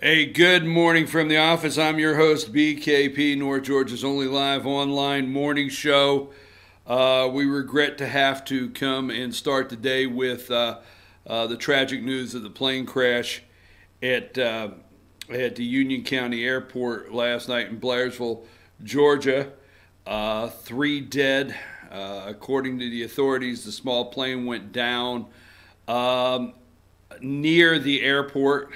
Hey, good morning from the office. I'm your host, BKP, North Georgia's only live online morning show. We regret to have to come and start the day with the tragic news of the plane crash at the Union County Airport last night in Blairsville, Georgia. 3 dead. According to the authorities, the small plane went down near the airport.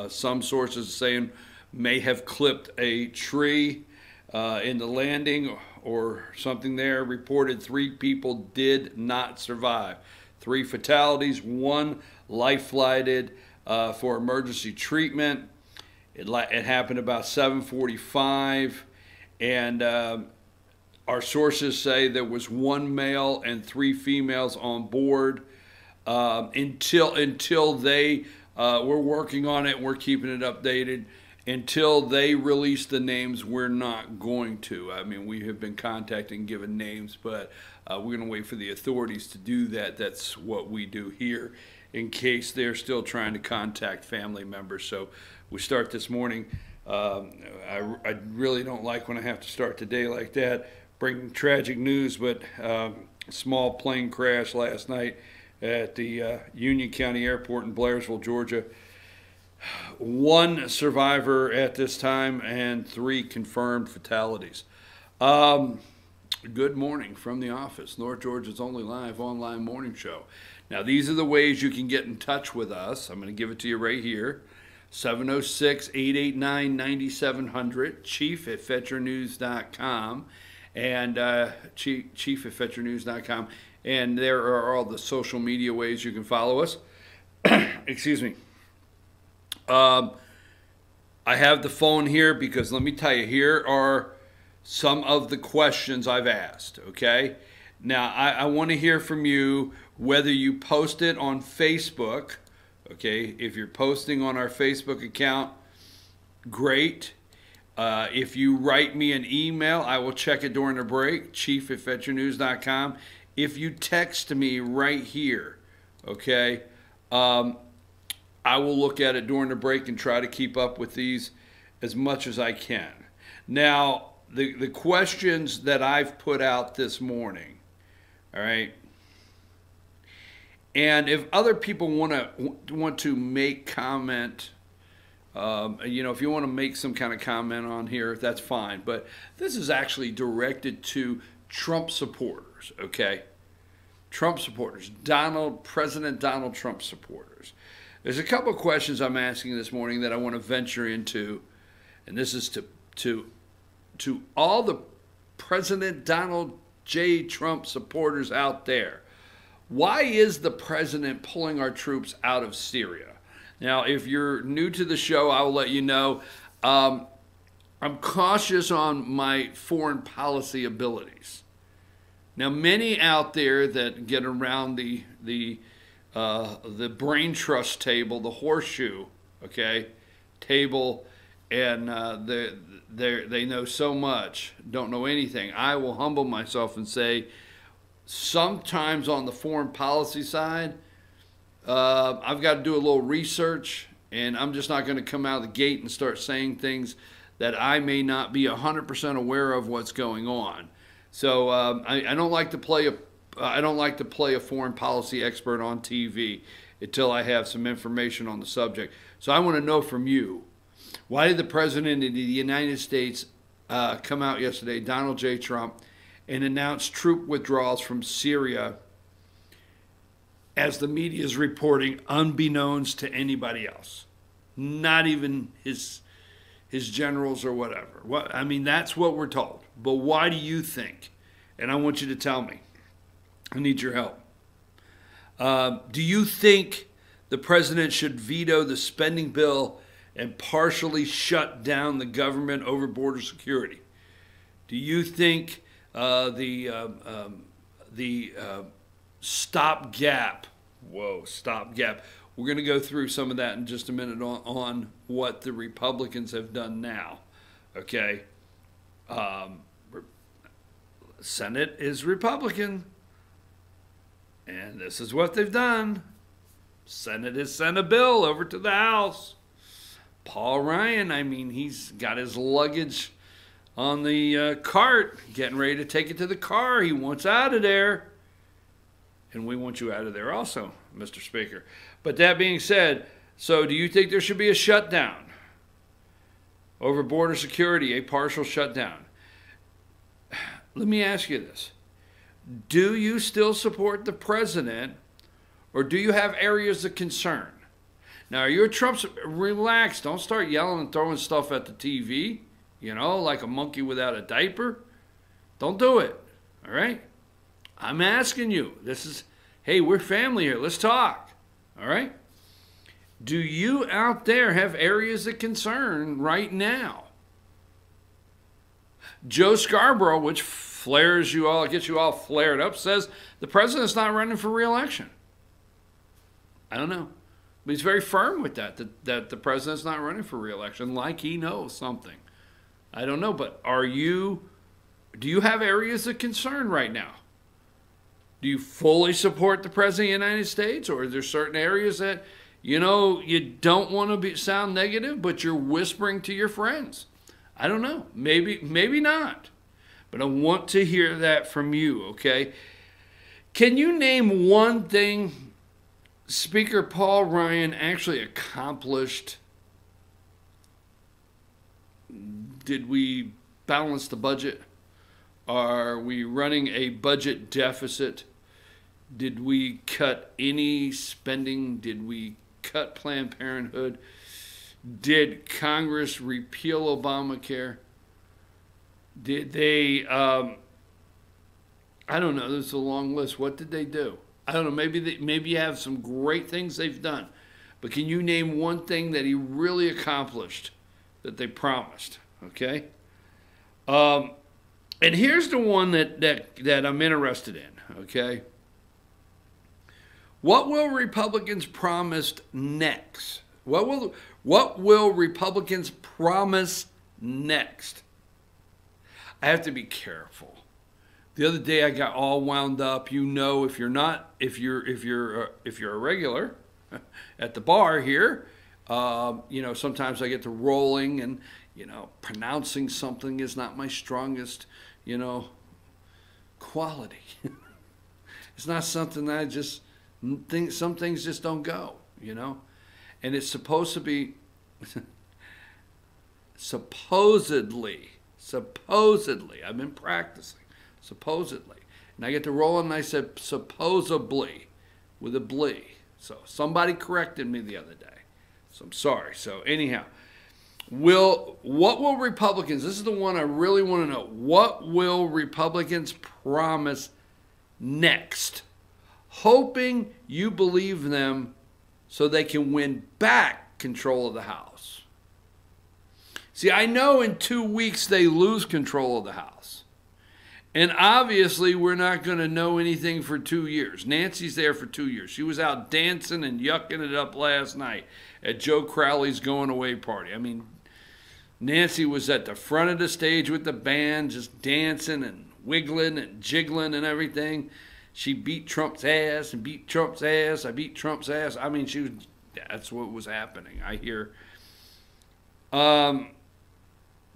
Some sources saying may have clipped a tree in the landing or something there. Reported 3 people did not survive. 3 fatalities, 1 life-flighted for emergency treatment. It happened about 7:45, and our sources say there was 1 male and 3 females on board. Until they we're working on it, we're keeping it updated. Until they release the names, we're not going to. I mean, we have been contacting, given names, but we're going to wait for the authorities to do that. That's what we do here, in case they're still trying to contact family members. So we start this morning. I really don't like when I have to start the day like that, bringing tragic news, but small plane crash last night at the Union County Airport in Blairsville, Georgia. 1 survivor at this time and 3 confirmed fatalities. Good morning from the office, North Georgia's only live online morning show. Now, these are the ways you can get in touch with us. I'm going to give it to you right here. 706-889-9700, chief@fetchernews.com, and chief@fetchernews.com. And there are all the social media ways you can follow us. Excuse me. I have the phone here because let me tell you, here are some of the questions I've asked, okay? Now, I want to hear from you whether you post it on Facebook, okay? If you're posting on our Facebook account, great. If you write me an email, I will check it during the break, chief@fetchernews.com. If you text me right here, okay, I will look at it during the break and try to keep up with these as much as I can. Now, the questions that I've put out this morning, all right, and if other people want to make comment, if you want to make some kind of comment on here, that's fine. But this is actually directed to Trump supporters, okay? Trump supporters, President Donald Trump supporters. There's a couple of questions I'm asking this morning that I want to venture into, and this is to all the President Donald J. Trump supporters out there. Why is the president pulling our troops out of Syria? Now, if you're new to the show, I will let you know. I'm cautious on my foreign policy abilities. Now, many out there that get around the brain trust table, the horseshoe, okay, table, and they know so much, don't know anything. I will humble myself and say, sometimes on the foreign policy side, I've got to do a little research, and I'm just not going to come out of the gate and start saying things that I may not be 100% aware of what's going on. So I don't like to play a foreign policy expert on TV until I have some information on the subject. So I want to know from you, why did the President of the United States come out yesterday, Donald J. Trump, and announce troop withdrawals from Syria, as the media is reporting, unbeknownst to anybody else, not even his generals or whatever? I mean, that's what we're told. But why do you think? And I want you to tell me. I need your help. Do you think the president should veto the spending bill and partially shut down the government over border security? Do you think the stopgap? We're going to go through some of that in just a minute on what the Republicans have done now. Okay. Senate is Republican, and this is what they've done. Senate has sent a bill over to the House. Paul Ryan, I mean, he's got his luggage on the cart, getting ready to take it to the car. He wants out of there. And we want you out of there also, Mr. Speaker. But that being said, so do you think there should be a shutdown over border security, a partial shutdown? Let me ask you this. Do you still support the president, or do you have areas of concern? Now, are you a Trump? Relax. Don't start yelling and throwing stuff at the TV, you know, like a monkey without a diaper. Don't do it, all right? I'm asking you. This is, hey, we're family here. Let's talk, all right? Do you out there have areas of concern right now? Joe Scarborough, which flares you all, gets you all flared up, says the president's not running for re-election. I don't know. But he's very firm with that the president's not running for re-election, like he knows something. I don't know, but do you have areas of concern right now? Do you fully support the president of the United States, or are there certain areas that, you know, you don't want to sound negative, but you're whispering to your friends? I don't know. Maybe not. But I want to hear that from you, okay? Can you name one thing Speaker Paul Ryan actually accomplished? Did we balance the budget? Are we running a budget deficit? Did we cut any spending? Did we cut Planned Parenthood? Did Congress repeal Obamacare? Did they, I don't know, there's a long list. What did they do? I don't know, maybe you have some great things they've done. But can you name one thing that he really accomplished that they promised? Okay? And here's the one that I'm interested in, okay? What will Republicans promise next? What will Republicans promise next? I have to be careful. The other day I got all wound up. You know, if you're a regular at the bar here, you know, sometimes I get to rolling, and you know, pronouncing something is not my strongest, you know, quality. It's not something that I just think. Some things just don't go, you know, and it's supposed to be supposedly. I've been practicing. Supposedly. And I get to roll, and I said supposedly with a blee. So somebody corrected me the other day. So I'm sorry. So anyhow, what will Republicans, this is the one I really want to know, what will Republicans promise next? Hoping you believe them so they can win back control of the House. See, I know in 2 weeks they lose control of the House. And obviously, we're not going to know anything for 2 years. Nancy's there for 2 years. She was out dancing and yucking it up last night at Joe Crowley's going away party. I mean, Nancy was at the front of the stage with the band, just dancing and wiggling and jiggling and everything. She beat Trump's ass and beat Trump's ass. I beat Trump's ass. I mean, that's what was happening, I hear.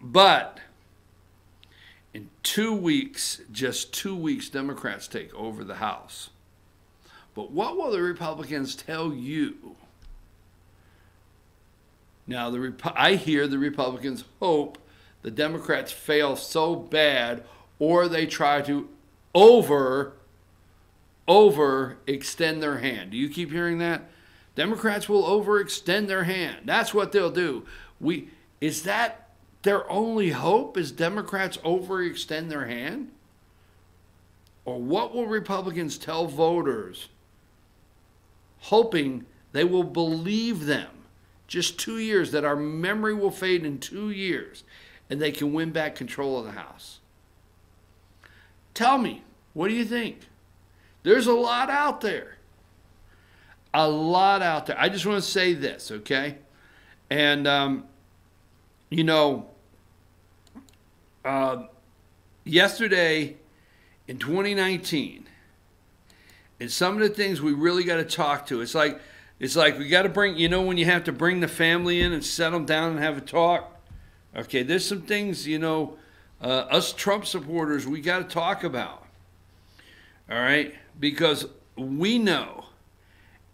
But in 2 weeks, just 2 weeks, Democrats take over the House. But what will the Republicans tell you? Now, I hear the Republicans hope the Democrats fail so bad, or they try to overextend their hand. Do you keep hearing that? Democrats will overextend their hand. That's what they'll do. Is that their only hope, is Democrats overextend their hand? Or what will Republicans tell voters, hoping they will believe them? Just 2 years, that our memory will fade in 2 years, and they can win back control of the House. Tell me, what do you think? There's a lot out there. A lot out there. I just want to say this, okay? And, you know, yesterday in 2019, and some of the things we really got to talk to, it's like It's like we got to bring, you know, when you have to bring the family in and set them down and have a talk. Okay, there's some things, you know, us Trump supporters, we got to talk about. All right, because we know.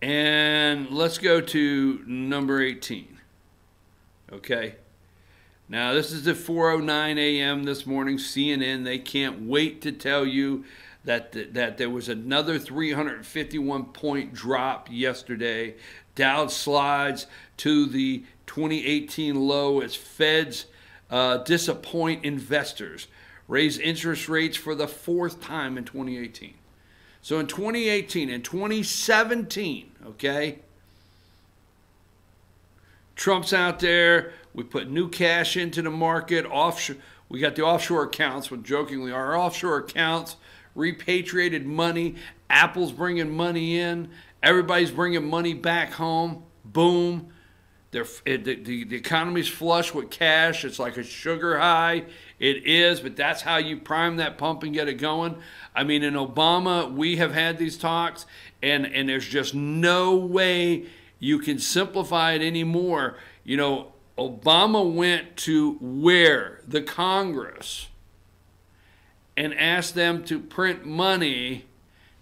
And let's go to number 18. Okay. Now, this is at 4:09 a.m. this morning, CNN. They can't wait to tell you that there was another 351-point drop yesterday. Dow slides to the 2018 low as Feds disappoint investors. Raise interest rates for the fourth time in 2018. So in 2018 and 2017, okay, Trump's out there. We put new cash into the market. Offshore, we got the offshore accounts, but jokingly, our offshore accounts repatriated money. Apple's bringing money in. Everybody's bringing money back home. Boom. The economy's flush with cash. It's like a sugar high. It is, but that's how you prime that pump and get it going. I mean, in Obama, we have had these talks, and there's just no way you can simplify it anymore. You know, Obama went to where? The Congress, and asked them to print money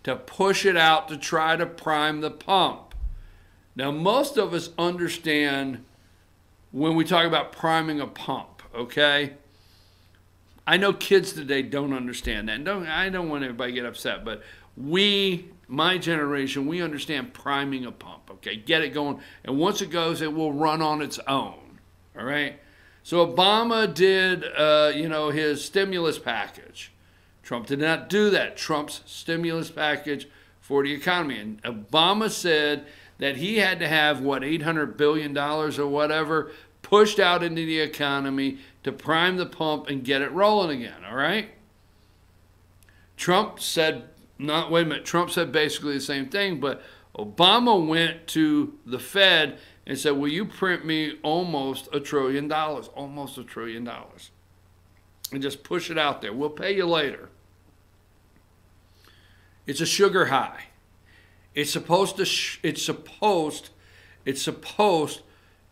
to push it out to try to prime the pump. Now, most of us understand when we talk about priming a pump, okay? I know kids today don't understand that. And I don't want everybody to get upset, but we, my generation, we understand priming a pump, okay? Get it going. And once it goes, it will run on its own, all right? So Obama did, you know, his stimulus package. Trump did not do that. Trump's stimulus package for the economy. And Obama said that he had to have, what, $800 billion or whatever pushed out into the economy to prime the pump and get it rolling again, all right? Trump said, wait a minute, Trump said basically the same thing, but Obama went to the Fed and said, will you print me almost $1 trillion, almost $1 trillion, and just push it out there. We'll pay you later. It's a sugar high. It's supposed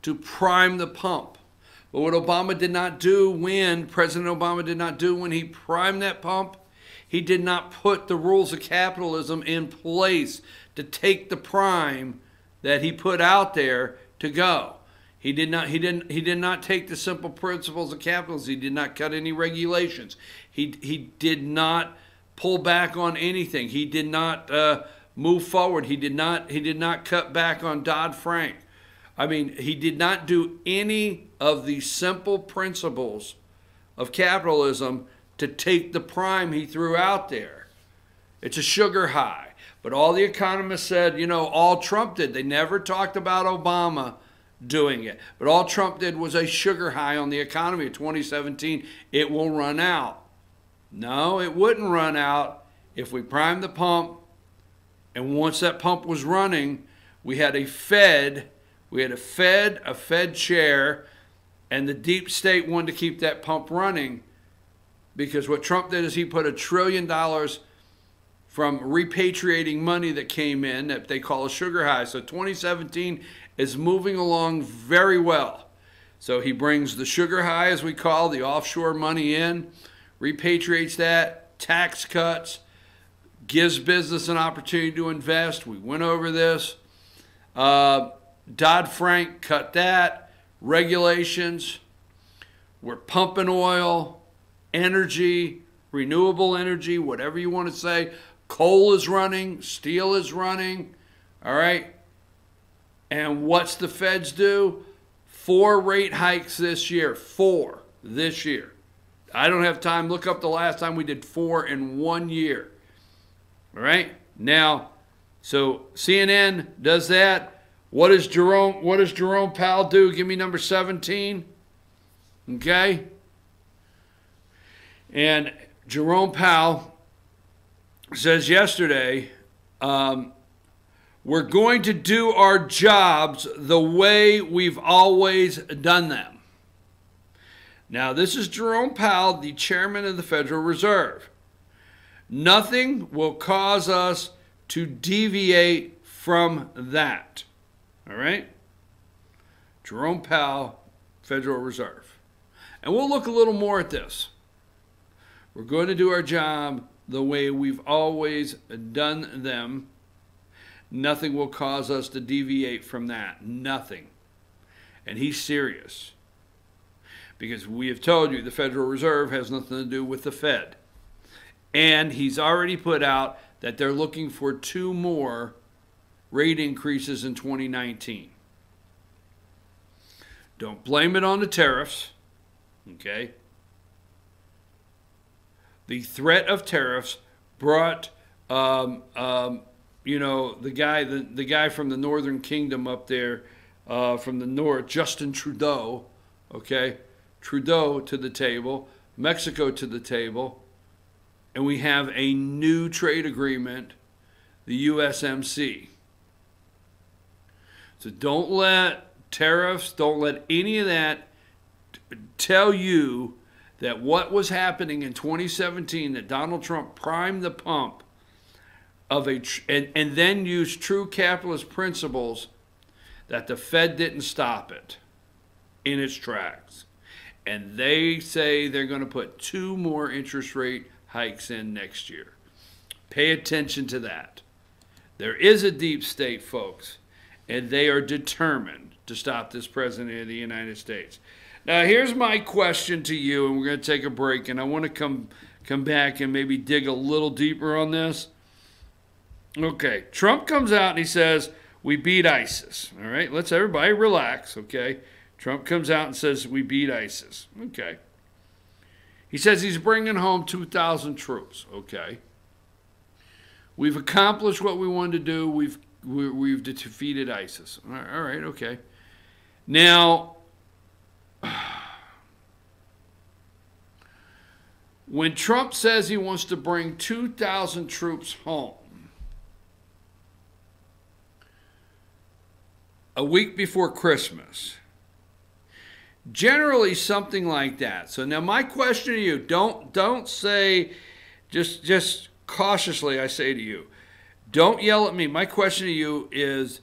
to prime the pump. But what Obama did not do President Obama did not do when he primed that pump, he did not put the rules of capitalism in place to take the prime that he put out there to go. He did not take the simple principles of capitalism. He did not cut any regulations. He did not pull back on anything. He did not move forward. He did not cut back on Dodd-Frank. I mean, he did not do any of the simple principles of capitalism to take the prime he threw out there. It's a sugar high. But all the economists said, you know, all Trump did. They never talked about Obama doing it. But all Trump did was a sugar high on the economy. In 2017, it will run out. No, it wouldn't run out if we primed the pump. And once that pump was running, we had a Fed. We had a Fed chair, and the deep state wanted to keep that pump running because what Trump did is he put $1 trillion from repatriating money that came in that they call a sugar high. So 2017 is moving along very well. So he brings the sugar high, as we call the offshore money in, repatriates that, tax cuts, gives business an opportunity to invest. We went over this. Dodd-Frank cut that, regulations, we're pumping oil, energy, renewable energy, whatever you want to say. Coal is running, steel is running, all right? And what's the Feds do? 4 rate hikes this year, 4 this year. I don't have time, look up the last time we did 4 in 1 year, all right? Now, so CNN does that. What does Jerome Powell do? Give me number 17. Okay? And Jerome Powell says yesterday, we're going to do our jobs the way we've always done them. Now, this is Jerome Powell, the chairman of the Federal Reserve. Nothing will cause us to deviate from that. All right? Jerome Powell, Federal Reserve. And we'll look a little more at this. We're going to do our job the way we've always done them. Nothing will cause us to deviate from that. Nothing. And he's serious. Because we have told you the Federal Reserve has nothing to do with the Fed. And he's already put out that they're looking for 2 more rate increases in 2019. Don't blame it on the tariffs, okay? The threat of tariffs brought, the guy from the Northern Kingdom up there, from the north, Justin Trudeau, okay? Trudeau to the table, Mexico to the table, and we have a new trade agreement, the USMC. So don't let tariffs, don't let any of that tell you that what was happening in 2017, that Donald Trump primed the pump of and then used true capitalist principles, that the Fed didn't stop it in its tracks. And they say they're going to put 2 more interest rate hikes in next year. Pay attention to that. There is a deep state, folks, and they are determined to stop this president of the United States. Now, here's my question to you, and we're going to take a break, and I want to come back and maybe dig a little deeper on this. Okay, Trump comes out and he says, we beat ISIS. All right, let's everybody relax, okay? Trump comes out and says, we beat ISIS. Okay. He says he's bringing home 2,000 troops. Okay. We've accomplished what we wanted to do. We've defeated ISIS. All right, okay. Now, when Trump says he wants to bring 2,000 troops home, a week before Christmas, generally something like that. So now my question to you, don't say, just cautiously I say to you, don't yell at me. My question to you is,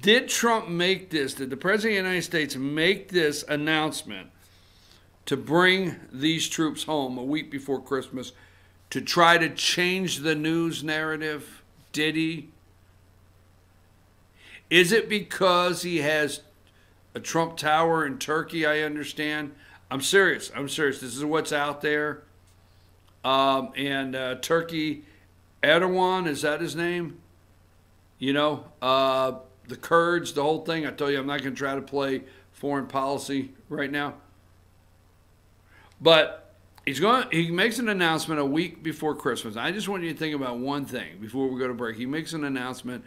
did Trump make this, did the President of the United States make this announcement to bring these troops home a week before Christmas to try to change the news narrative? Did he? Is it because he has a Trump Tower in Turkey? I understand. I'm serious. This is what's out there. Turkey, Erdogan, is that his name? You know, the Kurds, the whole thing. I tell you, I'm not going to try to play foreign policy right now. But he makes an announcement a week before Christmas. I just want you to think about one thing before we go to break. He makes an announcement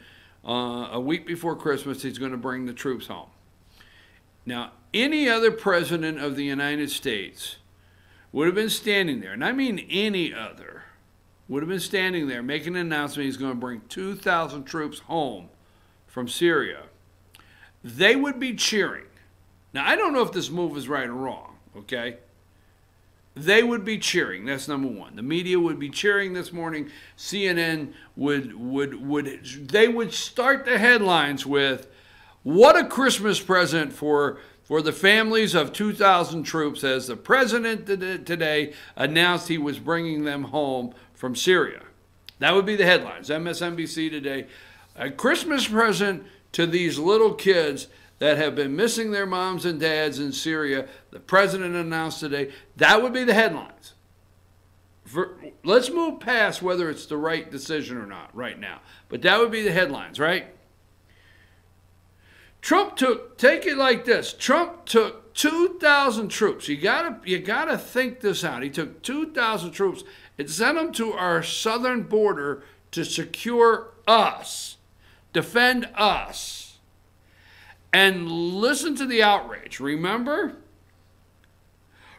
a week before Christmas. He's going to bring the troops home. Now, any other president of the United States would have been standing there, and I mean any other, would have been standing there making an announcement he's going to bring 2,000 troops home from Syria. They would be cheering. Now, I don't know if this move is right or wrong, okay? They would be cheering. That's number one. The media would be cheering this morning. CNN would start the headlines with, what a Christmas present for the families of 2,000 troops, as the president today announced he was bringing them home from Syria. That would be the headlines. MSNBC today, a Christmas present to these little kids that have been missing their moms and dads in Syria. The president announced today. That would be the headlines. Let's move past whether it's the right decision or not right now. But that would be the headlines, right? Take it like this. Trump took 2,000 troops. You gotta think this out. He took 2,000 troops and sent them to our southern border to secure us, defend us. And listen to the outrage. Remember?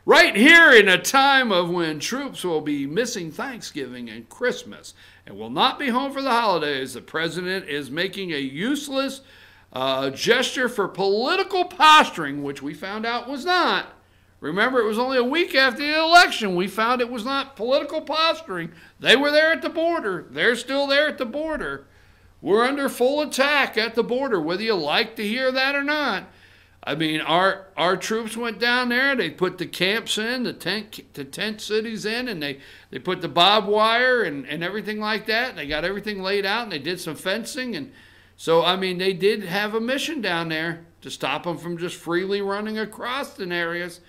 Right here in a time of when troops will be missing Thanksgiving and Christmas and will not be home for the holidays, the president is making a useless gesture for political posturing, which we found out was not. Remember, it was only a week after the election we found it was not political posturing. They were there at the border. They're still there at the border. We're under full attack at the border, whether you like to hear that or not. I mean, our troops went down there. They put the camps in, the tent cities in, and they put the barbed wire and everything like that. And they got everything laid out, and they did some fencing. And so, I mean, they did have a mission down there to stop them from just freely running across in areas.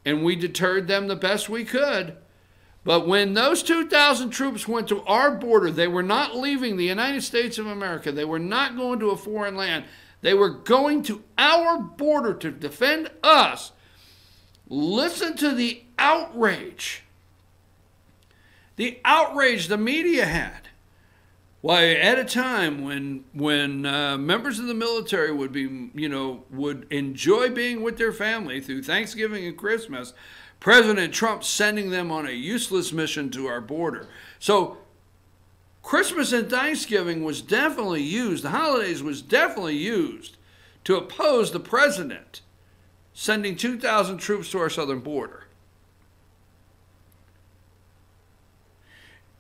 And we deterred them the best we could. But when those 2,000 troops went to our border, they were not leaving the United States of America. They were not going to a foreign land. They were going to our border to defend us. Listen to the outrage. The outrage the media had. Why, at a time when members of the military would be, would enjoy being with their family through Thanksgiving and Christmas, President Trump sending them on a useless mission to our border. So Christmas and Thanksgiving was definitely used, the holidays was definitely used to oppose the president sending 2,000 troops to our southern border.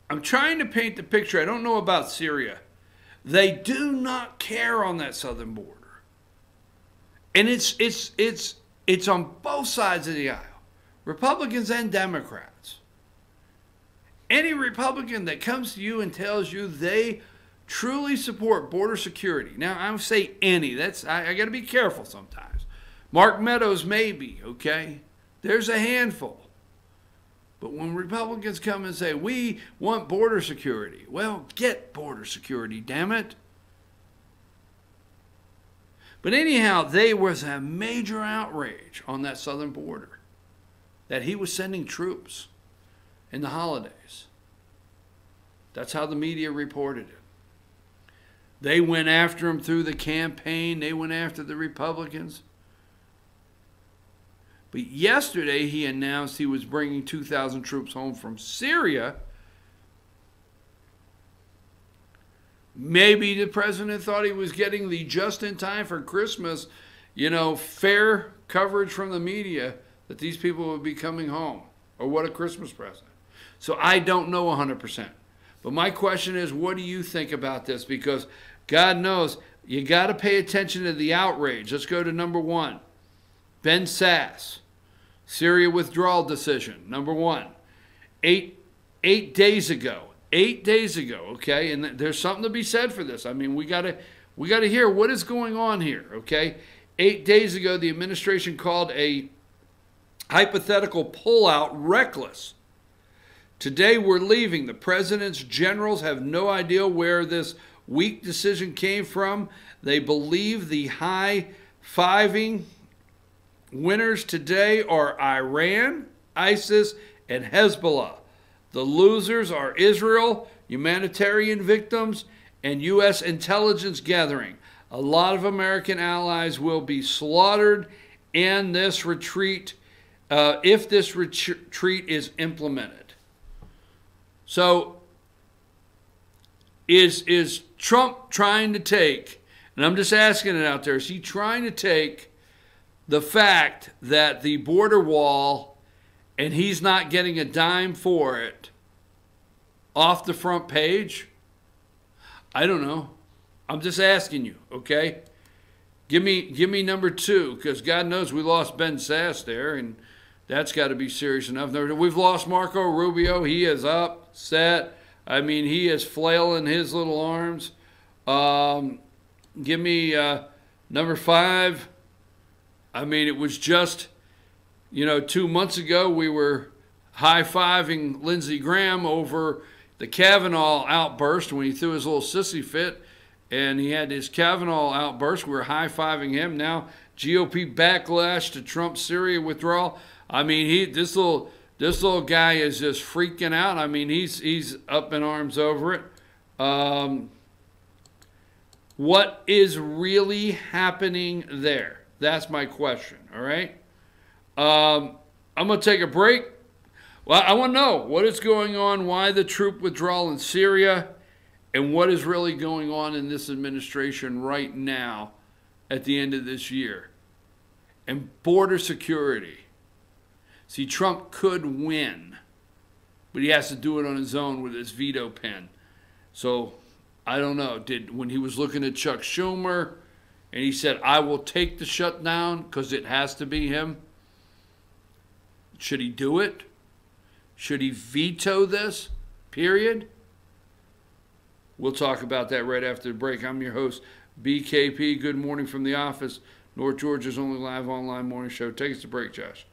I'm trying to paint the picture. I don't know about Syria. They do not care on that southern border. And it's on both sides of the aisle, Republicans and Democrats. Any Republican that comes to you and tells you they truly support border security. Now, I would say any. I got to be careful sometimes. Mark Meadows, maybe, okay? There's a handful. But when Republicans come and say, we want border security, well, get border security, damn it. But anyhow, there was a major outrage on that southern border that he was sending troops in the holidays. That's how the media reported it. They went after him through the campaign. They went after the Republicans. But yesterday he announced he was bringing 2,000 troops home from Syria. Maybe the president thought he was getting the just in time for Christmas, fair coverage from the media that these people would be coming home. Or what a Christmas present. So I don't know 100%. But my question is, what do you think about this? Because God knows, you got to pay attention to the outrage. Let's go to number 1. Ben Sass, Syria withdrawal decision. Number 1. 8 days ago. 8 days ago, okay? And there's something to be said for this. I mean, we got to hear what is going on here, okay? 8 days ago, the administration called a hypothetical pullout reckless. Today we're leaving. The president's generals have no idea where this weak decision came from. They believe the high-fiving winners today are Iran, ISIS, and Hezbollah. The losers are Israel, humanitarian victims, and U.S. intelligence gathering. A lot of American allies will be slaughtered in this retreat if this retreat is implemented. So is Trump trying to take, and I'm just asking it out there, is he trying to take the fact that the border wall, and he's not getting a dime for it, off the front page? I don't know. I'm just asking you, okay? Give me number 2, because God knows we lost Ben Sass there, and that's got to be serious enough. We've lost Marco Rubio. He is upset. I mean, he is flailing his little arms. Give me number 5. I mean, it was just, 2 months ago we were high-fiving Lindsey Graham over the Kavanaugh outburst when he threw his little sissy fit, and he had his Kavanaugh outburst. We were high-fiving him. Now, GOP backlash to Trump's Syria withdrawal. I mean, this little guy is just freaking out. I mean, he's up in arms over it. What is really happening there? That's my question, all right? I'm going to take a break. Well, I want to know what is going on, why the troop withdrawal in Syria, and what is really going on in this administration right now at the end of this year. And border security. See, Trump could win, but he has to do it on his own with his veto pen. So I don't know. When he was looking at Chuck Schumer and he said, I will take the shutdown because it has to be him, should he do it? Should he veto this? Period? We'll talk about that right after the break. I'm your host, BKP. Good morning from the office. North Georgia's only live online morning show. Take us to break, Josh.